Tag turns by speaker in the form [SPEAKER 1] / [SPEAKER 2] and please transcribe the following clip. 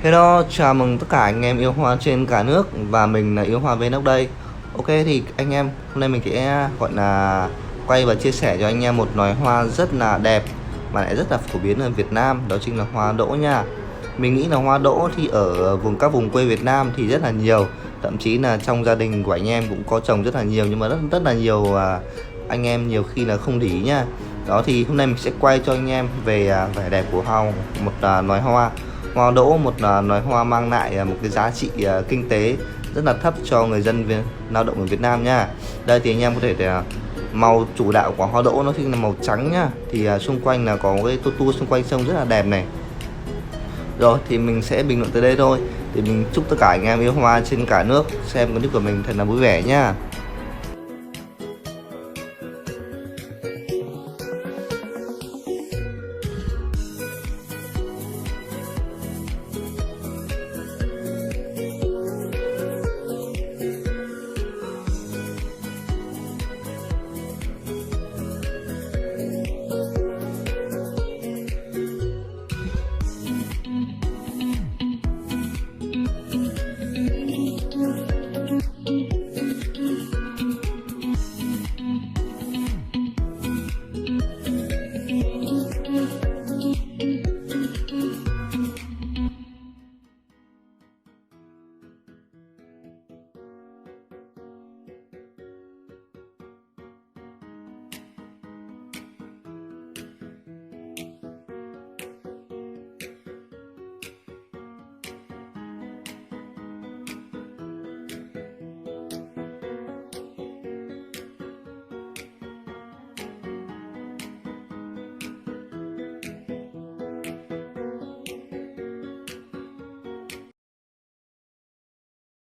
[SPEAKER 1] Hello, chào mừng tất cả anh em yêu hoa trên cả nước và mình là yêu hoa Vlog đây. Ok thì anh em, hôm nay mình sẽ gọi là quay và chia sẻ cho anh em một loài hoa rất là đẹp mà lại rất là phổ biến ở Việt Nam, đó chính là hoa đỗ nha. Mình nghĩ là hoa đỗ thì ở các vùng quê Việt Nam thì rất là nhiều, thậm chí là trong gia đình của anh em cũng có trồng rất là nhiều, nhưng mà rất là nhiều anh em nhiều khi là không để ý nha. Đó thì hôm nay mình sẽ quay cho anh em về vẻ đẹp của một loài hoa hoa đỗ, một loài hoa mang lại một cái giá trị kinh tế rất là thấp cho người dân lao động ở Việt Nam nha. Đây thì anh em có thể màu chủ đạo của hoa đỗ nó chính là màu trắng nhá. Thì xung quanh là có cái tu xung quanh sông rất là đẹp này. Rồi thì mình sẽ bình luận tới đây thôi. Thì mình chúc tất cả anh em yêu hoa trên cả nước xem clip của mình thật là vui vẻ nhá.